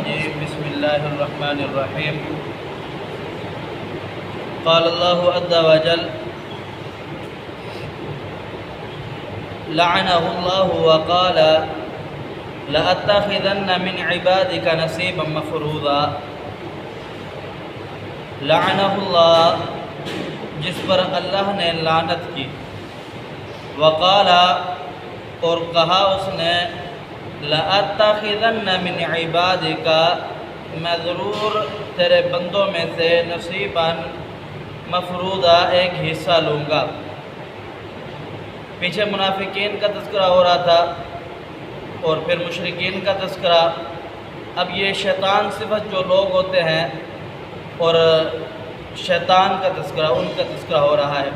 الرجيم بسم الله الرحمن الرحيم قال الله عز وجل لعنه الله وقال لأتخذن من عبادك نصيبا مفروضا لعنہ اللہ جس پر اللہ نے لعنت کی، وقال اور کہا اس نے لأتخذن من عبادک میں ضرور تیرے بندوں میں سے نصیبا مفروضا ایک حصہ لوں گا۔ پیچھے منافقین کا تذکرہ ہو رہا تھا اور پھر مشرکین کا تذکرہ، اب یہ شیطان صفت جو لوگ ہوتے ہیں اور شیطان کا تذکرہ، ان کا تذکرہ ہو رہا ہے۔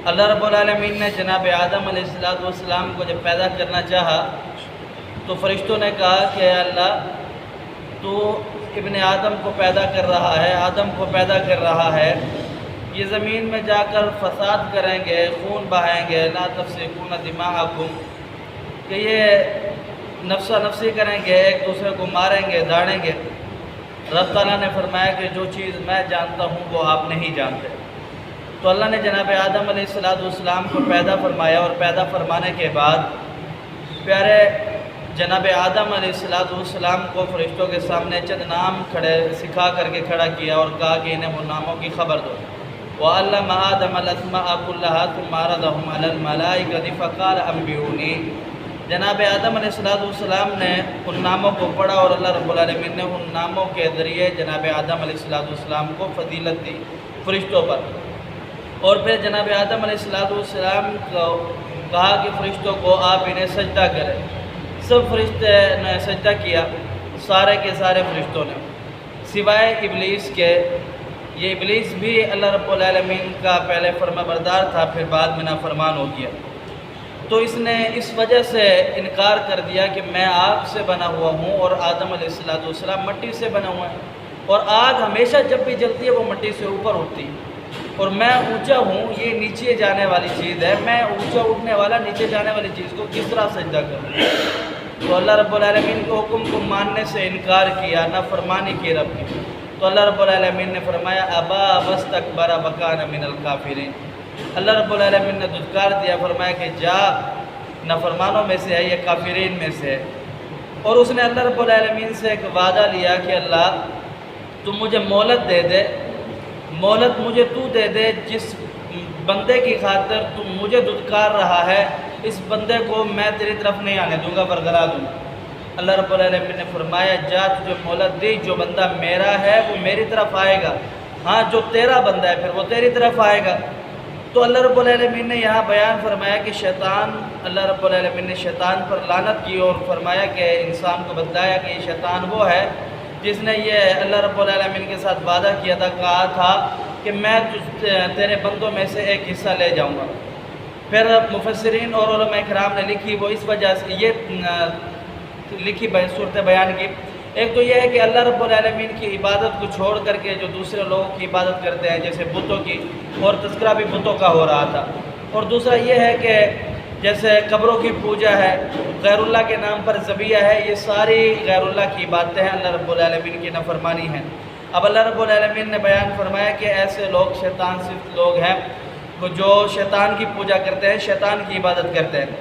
اللہ رب العالمین نے جناب آدم علیہ السلام کو جب پیدا کرنا چاہا تو فرشتوں نے کہا کہ اے اللہ تو ابن آدم کو پیدا کر رہا ہے، آدم کو پیدا کر رہا ہے، یہ زمین میں جا کر فساد کریں گے، خون بہائیں گے، لا تفسقون دماءکم، کہ یہ نفسا نفسی کریں گے، ایک دوسرے کو ماریں گے، داڑیں گے۔ رب تعالیٰ نے فرمایا کہ جو چیز میں جانتا ہوں وہ آپ نہیں جانتے۔ تو اللہ نے جناب آدم علیہ السلام کو پیدا فرمایا، اور پیدا فرمانے کے بعد پیارے جناب آدم علیہ السلام کو فرشتوں کے سامنے چند نام سکھا کر کے کھڑا کیا اور کہا کہ انہیں وہ ناموں کی خبر دو۔ وَعَلَّمَ آدَمَ الْأَسْمَاءَ كُلَّهَا ثُمَّ عَرَضَهُمْ عَلَى الْمَلَائِكَةِ فَقَالَ أَنبِئُونِي، جناب آدم علیہ السلام نے ان ناموں کو پڑھا اور اللہ رب العالمین نے ان ناموں کے ذریعے جناب آدم علیہ السلام کو فضیلت دی فرشتوں پر۔ اور پھر جناب آدم علیہ السلام کو کہا کہ فرشتوں کو آپ انہیں سجدہ کریں۔ سب فرشتے نے سجدہ کیا، سارے کے سارے فرشتوں نے، سوائے ابلیس کے۔ یہ ابلیس بھی اللہ رب العالمین کا پہلے فرما بردار تھا، پھر بعد میں نافرمان ہو گیا۔ تو اس نے اس وجہ سے انکار کر دیا کہ میں آگ سے بنا ہوا ہوں اور آدم علیہ السلام مٹی سے بنا ہوا ہے، اور آگ ہمیشہ جب بھی جلتی ہے وہ مٹی سے اوپر اٹھتی ہے، اور میں اونچا ہوں، یہ نیچے جانے والی چیز ہے، میں اونچا اٹھنے والا نیچے جانے والی چیز کو کس طرح سجدہ کروں؟ تو اللہ رب العالمین کے حکم کو ماننے سے انکار کیا، نافرمانی کی رب کی۔ تو اللہ رب العالمین نے فرمایا ابا واستکبر وکان من الکافرین، اللہ رب العالمین نے دھتکار دیا، فرمایا کہ جا نافرمانوں میں سے ہے، یہ کافرین میں سے ہے۔ اور اس نے اللہ رب العالمین سے ایک وعدہ لیا کہ اللہ تم مجھے مہلت دے دے، مہلت مجھے تو دے دے، جس بندے کی خاطر تم مجھے دھتکار رہا ہے اس بندے کو میں تیری طرف نہیں آنے دوں گا، برگلا دوں گا۔ اللہ رب العالمین نے فرمایا جا تجھے مہلت دی، جو بندہ میرا ہے وہ میری طرف آئے گا، ہاں جو تیرا بندہ ہے پھر وہ تیری طرف آئے گا۔ تو اللہ رب العالمین نے یہاں بیان فرمایا کہ اللہ رب العالمین نے شیطان پر لعنت کی اور فرمایا کہ انسان کو بتلایا کہ یہ شیطان وہ ہے جس نے یہ اللہ رب العالمین کے ساتھ وعدہ کیا تھا، کہا تھا کہ میں تیرے بندوں میں سے ایک حصہ لے جاؤں گا۔ پھر مفسرین اور علماء کرام نے لکھی، وہ اس وجہ سے یہ لکھی صورت بیان کی، ایک تو یہ ہے کہ اللہ رب العالمین کی عبادت کو چھوڑ کر کے جو دوسرے لوگوں کی عبادت کرتے ہیں جیسے بتوں کی، اور تذکرہ بھی بتوں کا ہو رہا تھا، اور دوسرا یہ ہے کہ جیسے قبروں کی پوجا ہے، غیر اللہ کے نام پر ذبیحہ ہے، یہ ساری غیر اللہ کی باتیں ہیں، اللہ رب العالمین کی نافرمانی ہیں۔ اب اللہ رب العالمین نے بیان فرمایا کہ ایسے لوگ شیطان صفت لوگ ہیں جو شیطان کی پوجا کرتے ہیں، شیطان کی عبادت کرتے ہیں۔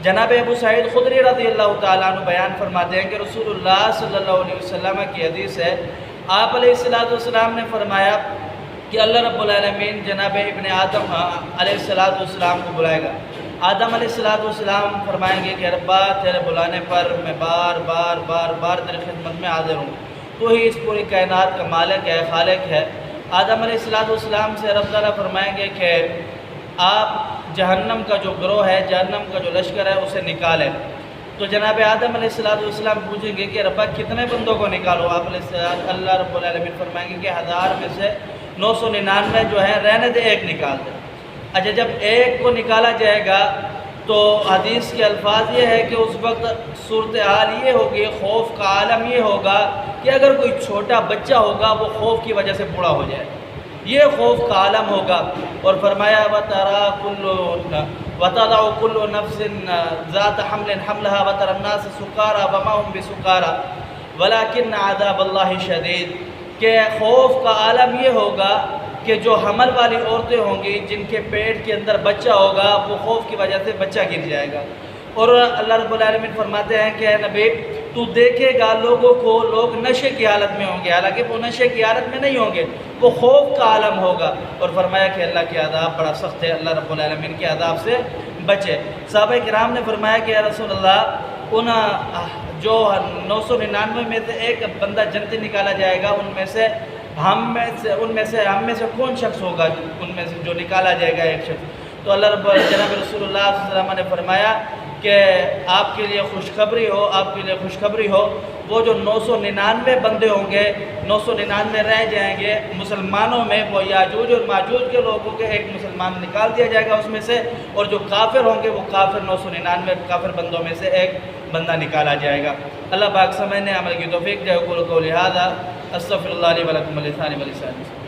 جناب ابو سعید خدری رضی اللہ تعالیٰ عنہ بیان فرماتے ہیں کہ رسول اللہ صلی اللہ علیہ وسلم کی حدیث ہے، آپ علیہ السلام نے فرمایا کہ اللہ رب العالمین جناب ابن آدم علیہ السلام کو بلائے گا۔ آدم علیہ السلام فرمائیں گے کہ ربا تیرے بلانے پر میں بار بار تیری خدمت میں حاضر ہوں، تو ہی اس پوری کائنات کا مالک ہے، خالق ہے۔ آدم علیہ السلام سے رب تعالیٰ فرمائیں گے کہ آپ جہنم کا جو گروہ ہے، جہنم کا جو لشکر ہے اسے نکالیں۔ تو جناب آدم علیہ السلام پوچھیں گے کہ ربا کتنے بندوں کو نکالو؟ اللہ رب العالمین فرمائیں گے کہ 1000 میں سے 999 جو ہیں رہنے دے، ایک نکال دے۔ اچھا جب ایک کو نکالا جائے گا تو حدیث کے الفاظ یہ ہے کہ اس وقت صورتحال یہ ہوگی، خوف کا عالم یہ ہوگا کہ اگر کوئی چھوٹا بچہ ہوگا وہ خوف کی وجہ سے بوڑھا ہو جائے، یہ خوف کا عالم ہوگا۔ اور فرمایا وَتَضَعُ كُلُّ نَفْسٍ ذَاتَ حَمْلٍ حَمْلَهَا وَتَرَى النَّاسَ سُكَارَىٰ وَمَا هُمْ بِسُكَارَىٰ، ولیکن عذاب اللہ شدید، کہ خوف کا عالم یہ ہوگا کہ جو حمل والی عورتیں ہوں گی جن کے پیٹ کے اندر بچہ ہوگا، وہ خوف کی وجہ سے بچہ گر جائے گا۔ اور اللہ رب العالمین فرماتے ہیں کہ اے نبی تو دیکھے گا لوگوں کو، لوگ نشے کی حالت میں ہوں گے، حالانکہ وہ نشے کی حالت میں نہیں ہوں گے، وہ خوف کا عالم ہوگا۔ اور فرمایا کہ اللہ کے عذاب بڑا سخت ہے، اللہ رب العالمین کے عذاب سے بچے۔ صحابہ کرام نے فرمایا کہ یا رسول اللہ، ان جو 999 میں سے ایک بندہ جنتی نکالا جائے گا، ان میں سے ہم میں سے کون شخص ہوگا ان میں سے جو نکالا جائے گا ایک شخص؟ تو اللہ رب جناب رسول اللہ صلی اللہ علیہ وسلم نے فرمایا کہ آپ کے لیے خوشخبری ہو، آپ کے لیے خوشخبری ہو، وہ جو 999 بندے ہوں گے، 999 رہ جائیں گے مسلمانوں میں، وہ یاجوج اور ماجوج کے لوگوں کے ایک مسلمان نکال دیا جائے گا اس میں سے، اور جو کافر ہوں گے وہ کافر 999 کافر بندوں میں سے ایک بندہ نکالا جائے گا۔ اللہ پاک سمجھنے عمل کی توفیق دے۔ اقول قولی ھذا استغفر اللہ لی ولکم ولسائر المسلمین۔